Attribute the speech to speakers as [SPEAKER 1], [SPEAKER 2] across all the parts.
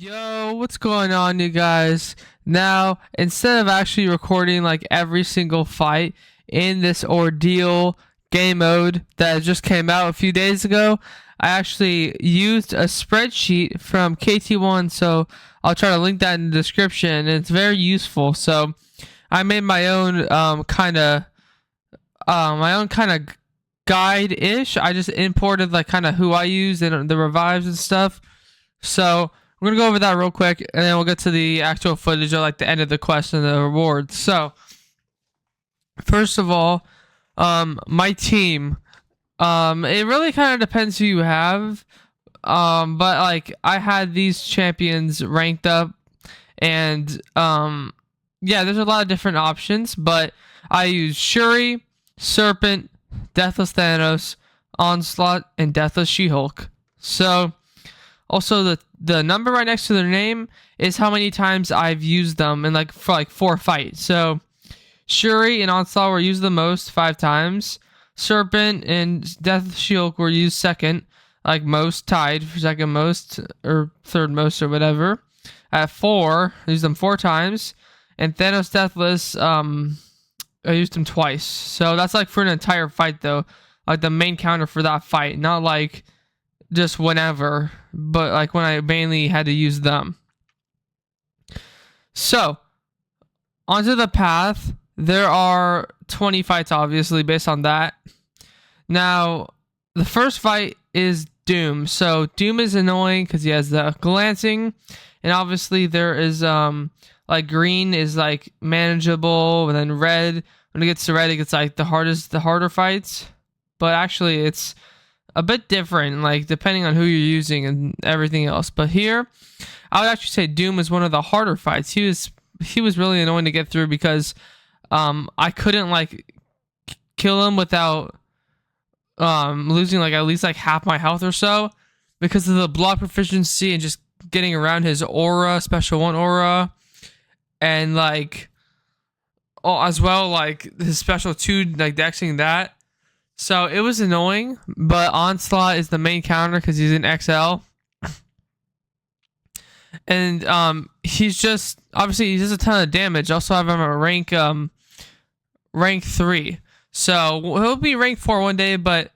[SPEAKER 1] Yo, what's going on, you guys? Now, instead of actually recording like every single fight in this Ordeal game mode that just came out a few days ago, I actually used a spreadsheet from KT1, so I'll try to link that in the description. It's very useful. So I made my own kind of guide-ish. I just imported like kind of who I use and the revives and stuff. So we're gonna go over that real quick, and then we'll get to the actual footage of like the end of the quest and the rewards. So, first of all, my team. It really kind of depends who you have. But like I had these champions ranked up, and yeah, there's a lot of different options, but I use Shuri, Serpent, Deathless Thanos, Onslaught, and Deathless She-Hulk. So also, the number right next to their name is how many times I've used them in like for like 4 fights. So Shuri and Onslaught were used the most, 5 times. Serpent and Death Shield were used second, like most, tied for second most or third most or whatever. At 4, I used them 4 times. And Thanos Deathless, I used them twice. So that's like for an entire fight though, like the main counter for that fight, not like just whenever, but like when I mainly had to use them. So, onto the path. There are 20 fights, obviously, based on that. Now, the first fight is Doom. So, Doom is annoying because he has the glancing, and obviously there is like green is like manageable, and then red. When it gets to red, it gets like the harder fights. But actually, it's a bit different, like depending on who you're using and everything else. But here, I would actually say Doom is one of the harder fights. He was really annoying to get through because I couldn't like kill him without losing like at least like half my health or so because of the block proficiency and just getting around his aura, special 1 aura, and like as well like his special 2 like dexing that. So it was annoying, but Onslaught is the main counter because he's an XL. And he's just obviously he does a ton of damage. Also have him at rank 3. So he'll be rank 4 one day, but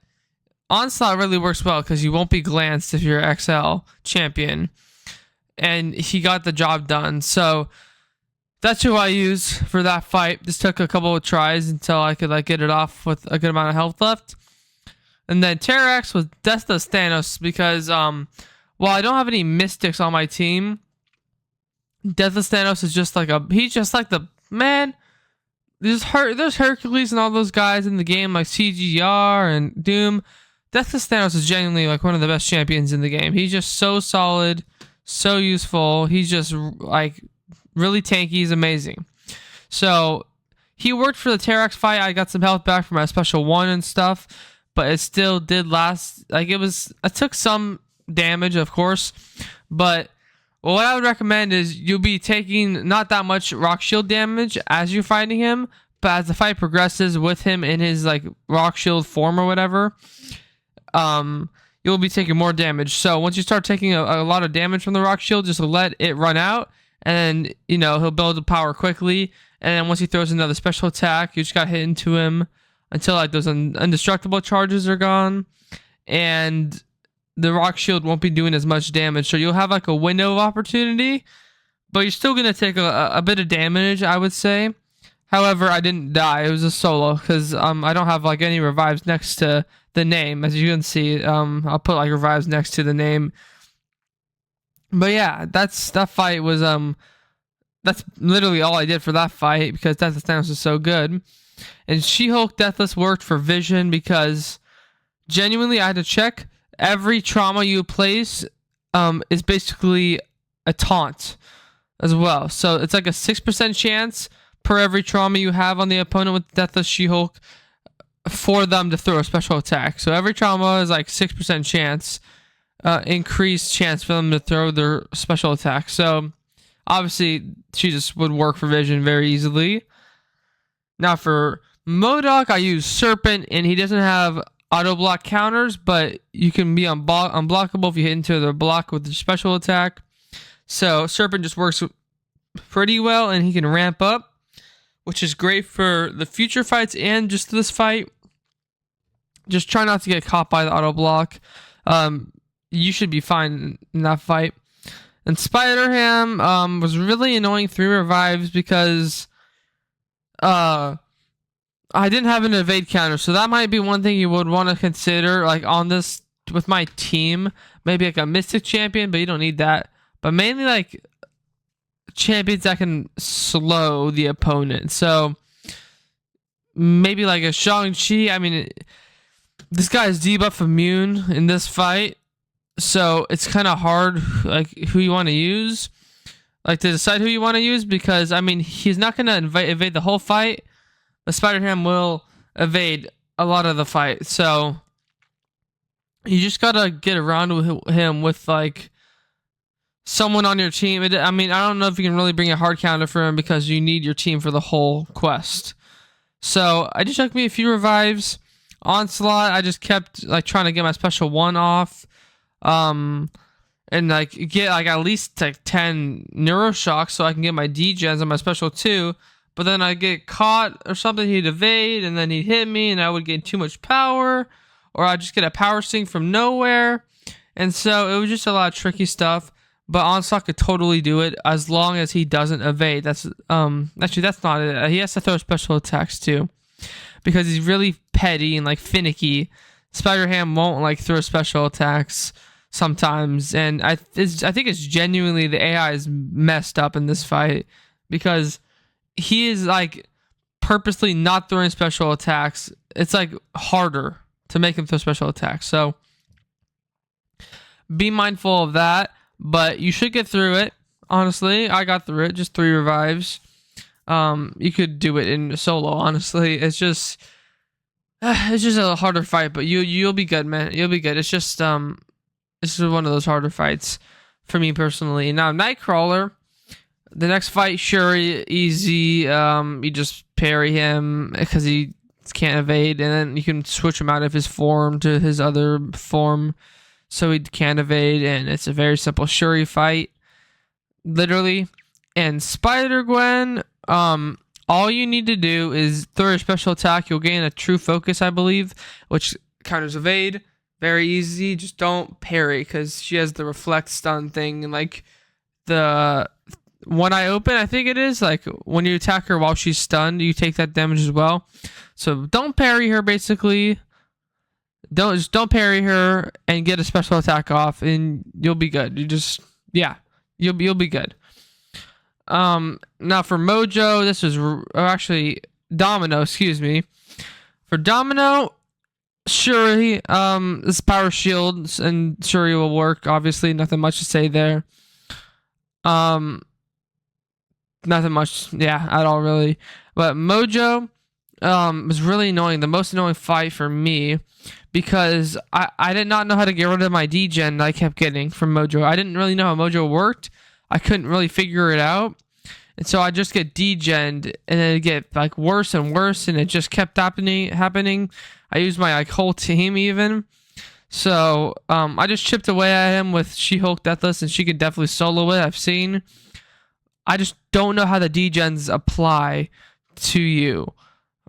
[SPEAKER 1] Onslaught really works well because you won't be glanced if you're XL champion. And he got the job done. So that's who I use for that fight. Just took a couple of tries until I could like get it off with a good amount of health left. And then Terrax was Deathless Thanos because while I don't have any mystics on my team, Deathless Thanos is just like he's just like the man. There's Hercules and all those guys in the game like CGR and Doom. Deathless Thanos is genuinely like one of the best champions in the game. He's just so solid, so useful. He's just like really tanky. He's amazing. So he worked for the Terrax fight. I got some health back from my special 1 and stuff, but it still did last. Like I took some damage, of course, but what I would recommend is you'll be taking not that much rock shield damage as you're fighting him, but as the fight progresses with him in his like rock shield form or whatever, you'll be taking more damage. So once you start taking a lot of damage from the rock shield, just let it run out. And then, he'll build the power quickly. And then once he throws another special attack, you just got hit into him until like those indestructible charges are gone. And the rock shield won't be doing as much damage. So you'll have like a window of opportunity. But you're still going to take a bit of damage, I would say. However, I didn't die. It was a solo because I don't have like any revives next to the name. As you can see, I'll put like revives next to the name. But yeah, that fight was that's literally all I did for that fight because Deathless Thanos was so good. And She-Hulk Deathless worked for Vision because genuinely I had to check every trauma you place is basically a taunt as well. So it's like a 6% chance per every trauma you have on the opponent with Deathless She-Hulk for them to throw a special attack. So every trauma is like 6% chance. Increased chance for them to throw their special attack. So obviously she just would work for Vision very easily. Now for MODOK, I use Serpent, and he doesn't have auto block counters, but you can be unblockable if you hit into the block with the special attack. So Serpent just works pretty well, and he can ramp up, which is great for the future fights and just this fight. Just try not to get caught by the auto block. You should be fine in that fight. And Spider-Ham was really annoying 3 revives because I didn't have an evade counter, so that might be one thing you would want to consider, like on this with my team. Maybe like a Mystic champion, but you don't need that. But mainly like champions that can slow the opponent. So maybe like a Shang-Chi. I mean, this guy is debuff immune in this fight, so it's kind of hard, like who you want to use, like to decide who you want to use, because I mean he's not gonna evade the whole fight, but Spider-Ham will evade a lot of the fight. So you just gotta get around with him with like someone on your team. I mean, I don't know if you can really bring a hard counter for him because you need your team for the whole quest. So I just took me a few revives. Onslaught, I just kept like trying to get my special 1 off, and like get like at least like 10 neuroshocks so I can get my degens on my special 2. But then I get caught or something, he'd evade, and then he'd hit me, and I would get too much power, or I'd just get a power sting from nowhere. And so it was just a lot of tricky stuff. But Onslaught could totally do it as long as he doesn't evade. That's actually that's not it. He has to throw special attacks too, because he's really petty and like finicky. Spider-Ham won't like throw special attacks sometimes, and I think it's genuinely the AI is messed up in this fight, because he is like purposely not throwing special attacks. It's like harder to make him throw special attacks. So be mindful of that, but you should get through it. Honestly, I got through it. Just 3 revives. You could do it in solo. Honestly, it's just a harder fight, but you'll be good, man. You'll be good. It's just this is one of those harder fights for me personally. Now Nightcrawler, the next fight, Shuri, easy. You just parry him because he can't evade, and then you can switch him out of his form to his other form, so he can't evade, and it's a very simple Shuri fight, literally. And Spider-Gwen, all you need to do is throw a special attack. You'll gain a true focus, I believe, which counters evade. Very easy. Just don't parry, because she has the reflect stun thing, and like the one eye open, I think it is, like when you attack her while she's stunned, you take that damage as well. So don't parry her, basically. Don't parry her and get a special attack off, and you'll be good. You'll be good. Now for Mojo, this is actually Domino, excuse me. For Domino, Shuri, this power shields and Shuri will work. Obviously, nothing much to say there. Nothing much, at all really. But Mojo, was really annoying. The most annoying fight for me, because I did not know how to get rid of my degen that I kept getting from Mojo. I didn't really know how Mojo worked. I couldn't really figure it out. And so I just get degened, and then it get like worse and worse, and it just kept happening. I used my like whole team even. So I just chipped away at him with She-Hulk Deathless, and she could definitely solo it, I've seen. I just don't know how the degens apply to you.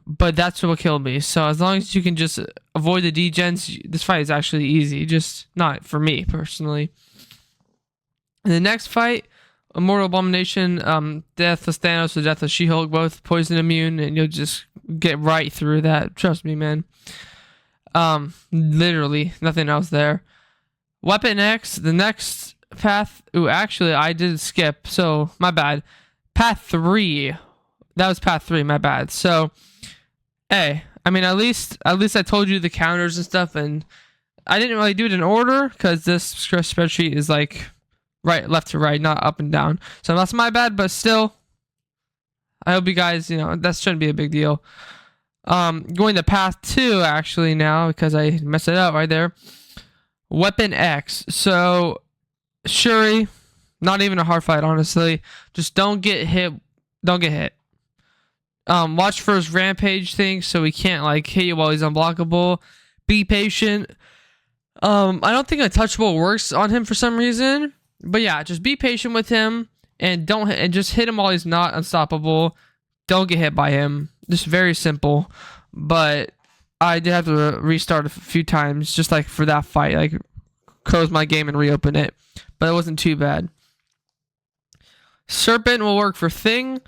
[SPEAKER 1] But that's what killed me. So as long as you can just avoid the degens, this fight is actually easy. Just not for me personally. In the next fight, Immortal Abomination, Deathless Thanos, or Deathless She-Hulk, both poison immune, and you'll just get right through that. Trust me, man. Literally nothing else there. Weapon X, the next path. Ooh, actually, I did skip, so my bad. Path 3. That was path 3, my bad. So, hey, I mean, at least I told you the counters and stuff, and I didn't really do it in order because this spreadsheet is like right, left to right, not up and down. So that's my bad, but still, I hope you guys, that shouldn't be a big deal. Going to path 2 actually now, because I messed it up right there. Weapon X. So Shuri, not even a hard fight, honestly. Just don't get hit. Don't get hit. Watch for his rampage thing, so he can't like hit you while he's unblockable. Be patient. I don't think untouchable works on him for some reason. But yeah, just be patient with him and just hit him while he's not unstoppable. Don't get hit by him. Just very simple. But I did have to restart a few times just like for that fight, like close my game and reopen it. But it wasn't too bad. Serpent will work for Thing.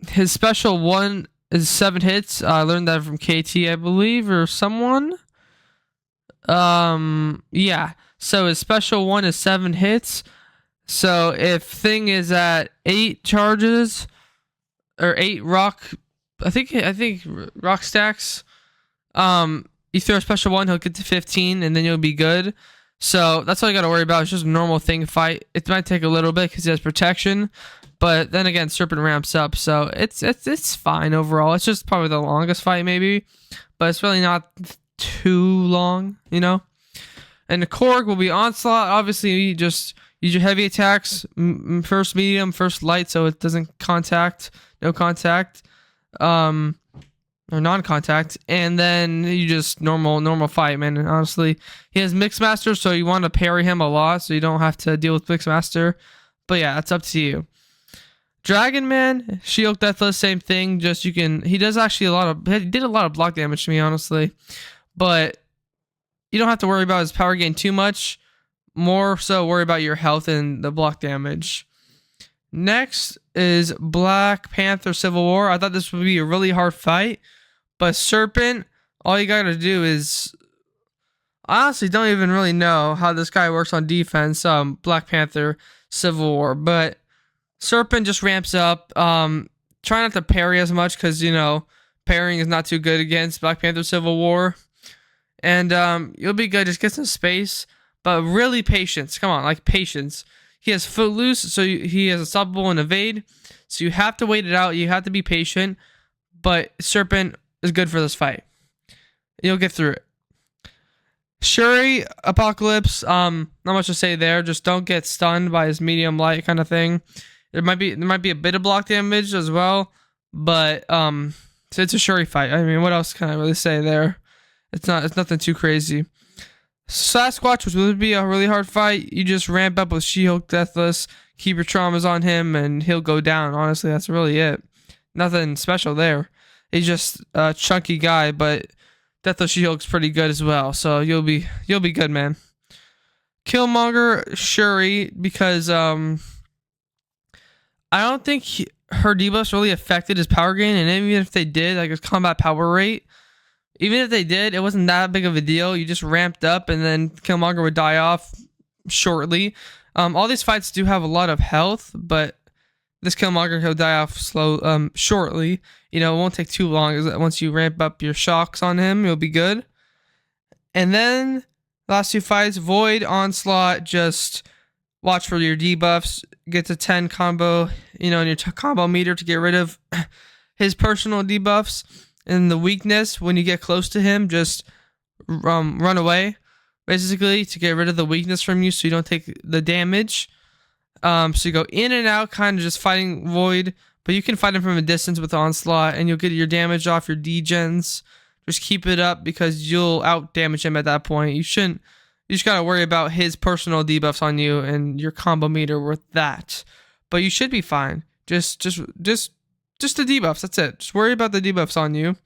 [SPEAKER 1] His special 1 is 7 hits. I learned that from KT, I believe, or someone. Yeah. So his special 1 is 7 hits. So if Thing is at 8 charges or 8 rock, I think rock stacks. You throw a special 1, he'll get to 15, and then you'll be good. So that's all you got to worry about. It's just a normal Thing fight. It might take a little bit because he has protection, but then again, Serpent ramps up, so it's fine overall. It's just probably the longest fight maybe, but it's really not too long, you know. And the Korg will be Onslaught. Obviously, you just use your heavy attacks, first medium, first light, so it doesn't no contact, or non-contact, and then you just normal fight, man. And honestly, he has Mixmaster, so you want to parry him a lot, so you don't have to deal with Mixmaster. But yeah, it's up to you. Dragon Man, Shield Deathless, same thing. Just he does actually he did a lot of block damage to me, honestly, but you don't have to worry about his power gain too much. More so worry about your health and the block damage. Next is Black Panther Civil War. I thought this would be a really hard fight, but Serpent, all you gotta do is, I honestly don't even really know how this guy works on defense, Black Panther Civil War, but Serpent just ramps up. Try not to parry as much because, you know, parrying is not too good against Black Panther Civil War. And you'll be good. Just get some space, but really patience. Come on, like patience. He has Footloose, so he has Unstoppable and Evade. So you have to wait it out. You have to be patient. But Serpent is good for this fight. You'll get through it. Shuri, Apocalypse, not much to say there. Just don't get stunned by his medium light kind of thing. There might be a bit of block damage as well, but so it's a Shuri fight. I mean, what else can I really say there? It's nothing too crazy. Sasquatch, which would be a really hard fight. You just ramp up with She-Hulk Deathless, keep your traumas on him, and he'll go down. Honestly, that's really it. Nothing special there. He's just a chunky guy, but Deathless She-Hulk's pretty good as well. So you'll be good, man. Killmonger, Shuri, because I don't think her debuffs really affected his power gain, and even if they did, like his combat power rate, even if they did, it wasn't that big of a deal. You just ramped up, and then Killmonger would die off shortly. All these fights do have a lot of health, but this Killmonger will die off shortly. You know, it won't take too long. Once you ramp up your shocks on him, you'll be good. And then last 2 fights, Void, Onslaught, just watch for your debuffs. Get to 10 combo, you know, in your combo meter to get rid of his personal debuffs. And the weakness, when you get close to him, just run away, basically, to get rid of the weakness from you so you don't take the damage. So you go in and out, kind of just fighting Void, but you can fight him from a distance with Onslaught, and you'll get your damage off your degens. Just keep it up because you'll out damage him at that point. You just gotta worry about his personal debuffs on you and your combo meter with that. But you should be fine. Just the debuffs, that's it. Just worry about the debuffs on you.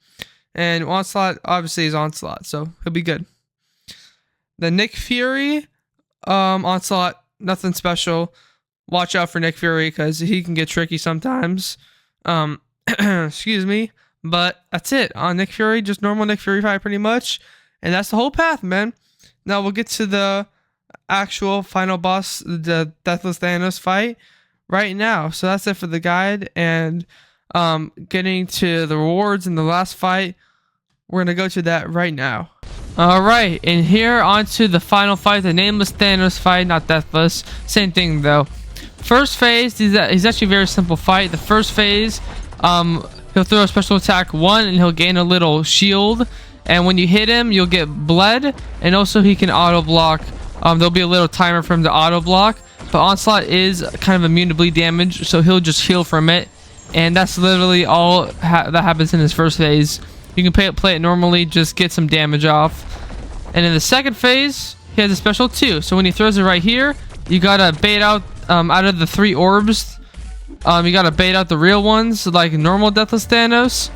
[SPEAKER 1] And Onslaught obviously is Onslaught, so he'll be good. The Nick Fury, Onslaught, nothing special. Watch out for Nick Fury because he can get tricky sometimes. Excuse me. But that's it. On Nick Fury, just normal Nick Fury fight pretty much. And that's the whole path, man. Now we'll get to the actual final boss, the Deathless Thanos fight right now. So that's it for the guide. And getting to the rewards in the last fight, we're going to go to that right now. Alright, and here onto the final fight, the Nameless Thanos fight, not Deathless. Same thing though. First phase, he's actually a very simple fight. The first phase, he'll throw a special attack 1 and he'll gain a little shield. And when you hit him, you'll get bled. And also he can auto block. There'll be a little timer for him to auto block. But Onslaught is kind of immune to bleed damage, so he'll just heal from it. And that's literally all that happens in his first phase. You can play it normally, just get some damage off. And in the second phase, he has a special 2. So when he throws it right here, you gotta bait out out of the 3 orbs. You gotta bait out the real ones, like normal Deathless Thanos,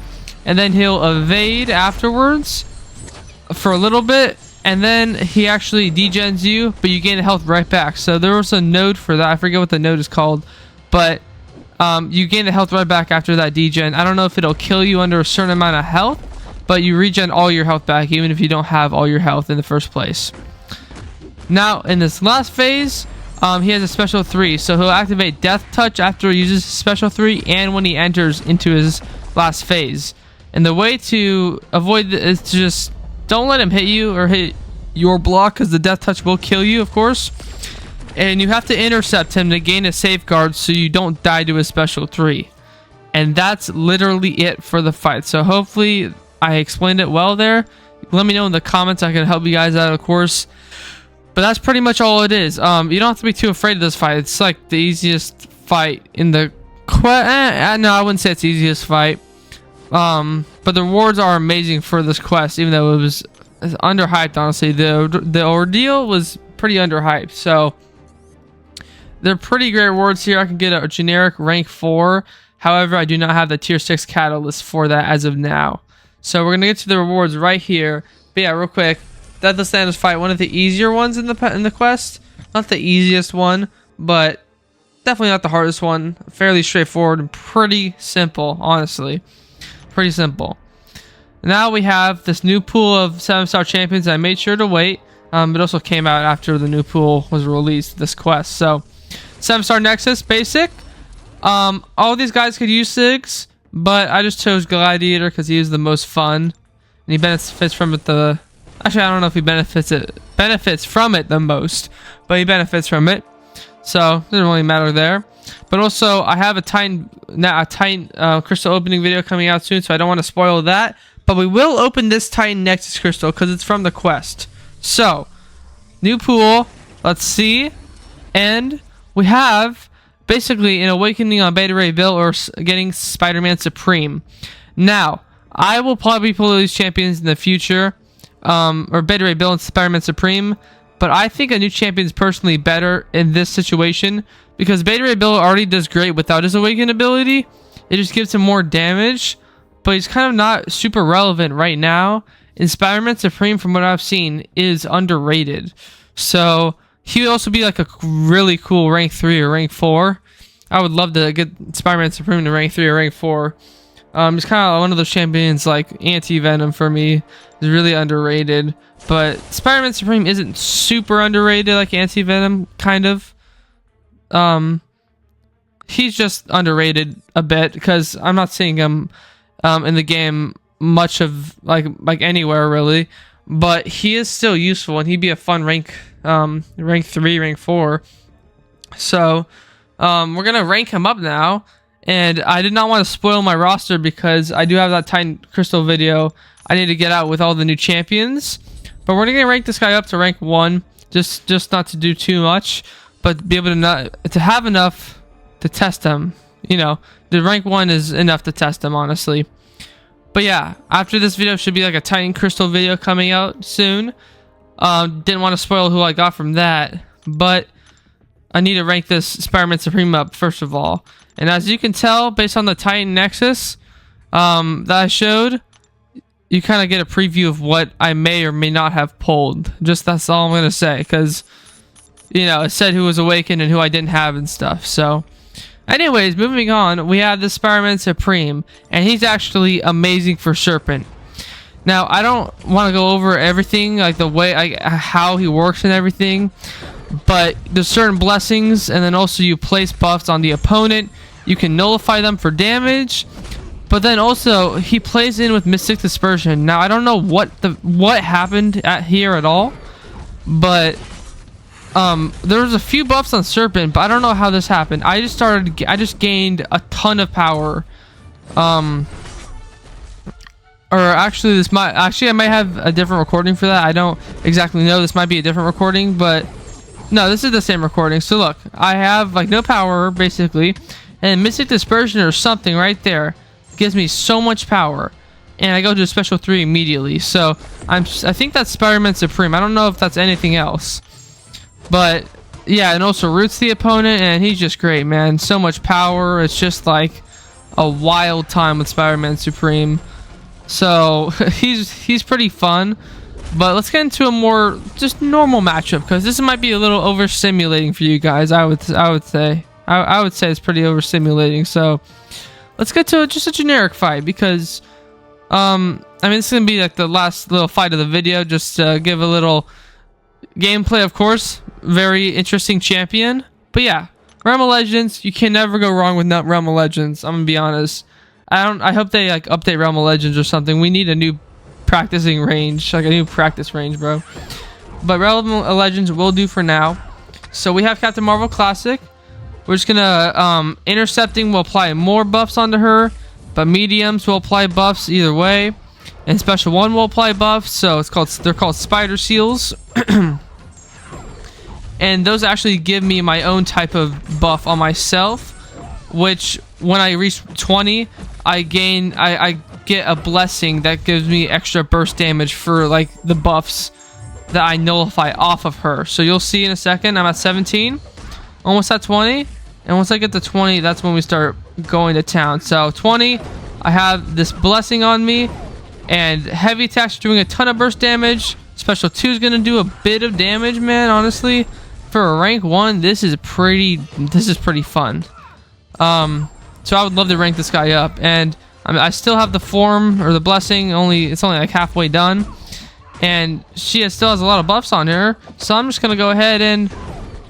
[SPEAKER 1] and then he'll evade afterwards for a little bit, and then he actually degens you, but you gain health right back. So there was a node for that. I forget what the node is called, but you gain the health right back after that degen. I don't know if it'll kill you under a certain amount of health, but you regen all your health back, even if you don't have all your health in the first place. Now, in this last phase, he has a special 3, so he'll activate Death Touch after he uses his special 3 and when he enters into his last phase. And the way to avoid it is to just don't let him hit you or hit your block, because the Death Touch will kill you, of course. And you have to intercept him to gain a safeguard so you don't die to his special 3. And that's literally it for the fight. So hopefully I explained it well there. Let me know in the comments. I can help you guys out, of course. But that's pretty much all it is. You don't have to be too afraid of this fight. It's like the easiest fight in the quest. No, I wouldn't say it's the easiest fight. But the rewards are amazing for this quest, even though it was underhyped, honestly. The Ordeal was pretty underhyped. So they're pretty great rewards here. I can get a generic rank 4. However, I do not have the tier 6 catalyst for that as of now. So we're going to get to the rewards right here. But yeah, real quick. Deathless Thanos fight, one of the easier ones in the quest. Not the easiest one, but definitely not the hardest one. Fairly straightforward and pretty simple, honestly. Pretty simple. Now we have this new pool of 7-star champions. I made sure to wait. It also came out after the new pool was released, this quest. So, 7-star Nexus, basic. All these guys could use Sigs, but I just chose Gladiator because he is the most fun. And he benefits from it the... Actually, I don't know if he benefits from it the most, but he benefits from it. So, doesn't really matter there. But also, I have a Titan crystal opening video coming out soon, so I don't want to spoil that. But we will open this Titan Nexus crystal because it's from the quest. So, new pool. Let's see. And we have basically an Awakening on Beta Ray Bill or getting Spider-Man Supreme. Now, I will probably pull these champions in the future. Or Beta Ray Bill and Spider-Man Supreme. But I think a new champion is personally better in this situation, because Beta Ray Bill already does great without his Awaken ability. It just gives him more damage, but he's kind of not super relevant right now. And Spider-Man Supreme, from what I've seen, is underrated. So he would also be like a really cool rank 3 or rank 4. I would love to get Spider-Man Supreme to rank 3 or rank 4. It's kind of one of those champions like Anti-Venom for me. Is really underrated. But Spider-Man Supreme isn't super underrated like Anti-Venom, kind of. He's just underrated a bit because I'm not seeing him in the game much of like anywhere really. But he is still useful and he'd be a fun rank 3, rank 4. So we're gonna rank him up now. And I did not want to spoil my roster because I do have that Titan Crystal video I need to get out with all the new champions. But we're going to rank this guy up to rank 1. Just not to do too much. But be able to have enough to test him. You know, the rank 1 is enough to test him, honestly. But yeah, after this video should be like a Titan Crystal video coming out soon. Didn't want to spoil who I got from that. But I need to rank this Spider-Man Supreme up first of all. And as you can tell, based on the Titan Nexus that I showed, you kind of get a preview of what I may or may not have pulled. Just that's all I'm going to say. Because, you know, it said who was awakened and who I didn't have and stuff. So, anyways, moving on. We have the Spider-Man Supreme. And he's actually amazing for Serpent. Now, I don't want to go over everything, like the way, how he works and everything. But there's certain blessings. And then also you place buffs on the opponent. You can nullify them for damage. But then also he plays in with Mystic Dispersion. Now I don't know what happened here at all. But there was a few buffs on Serpent, but I don't know how this happened. I just gained a ton of power. Or actually I might have a different recording for that. I don't exactly know. This might be a different recording, but no, this is the same recording. So look, I have like no power basically. And Mystic Dispersion or something right there gives me so much power. And I go to a special 3 immediately. So I think that's Spider-Man Supreme. I don't know if that's anything else. But yeah, and also roots the opponent, and he's just great, man. So much power. It's just like a wild time with Spider-Man Supreme. So he's pretty fun. But let's get into a more just normal matchup, because this might be a little overstimulating for you guys. I would say it's pretty overstimulating. So let's get to just a generic fight, because I mean, this is gonna be like the last little fight of the video, just to give a little gameplay. Of course, very interesting champion. But yeah, Realm of Legends, you can never go wrong with Realm of Legends. I'm gonna be honest. I hope they like update Realm of Legends or something. We need a new practicing range, like a new practice range, bro. But Realm of Legends will do for now. So we have Captain Marvel Classic. We're just gonna intercepting will apply more buffs onto her, but mediums will apply buffs either way, and special one will apply buffs. So they're called spider seals. And those actually give me my own type of buff on myself, which when I reach 20, I get a blessing that gives me extra burst damage for like the buffs that I nullify off of her. So you'll see in a second. I'm at 17, almost at 20, and once I get to 20, that's when we start going to town. So 20, I have this blessing on me, and heavy attacks doing a ton of burst damage. Special 2 is gonna do a bit of damage, man. Honestly, for a rank 1, this is pretty fun. So I would love to rank this guy up, and I still have the form or the blessing. It's only like halfway done, and she still has a lot of buffs on her. So I'm just gonna go ahead and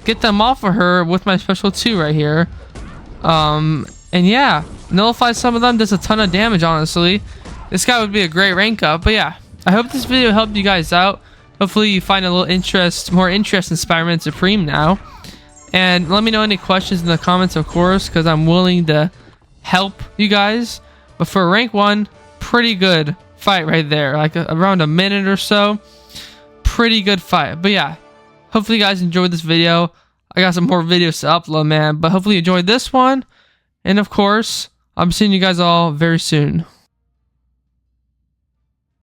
[SPEAKER 1] get them off of her with my special 2 right here. And yeah, nullify some of them. Does a ton of damage. Honestly, this guy would be a great rank up. But yeah, I hope this video helped you guys out. Hopefully you find a little more interest in Spider-Man Supreme now. And let me know any questions in the comments, of course, because I'm willing to help you guys. But for rank 1, pretty good fight right there. Like around a minute or so. Pretty good fight. But yeah, hopefully you guys enjoyed this video. I got some more videos to upload, man. But hopefully you enjoyed this one. And of course, I'm seeing you guys all very soon.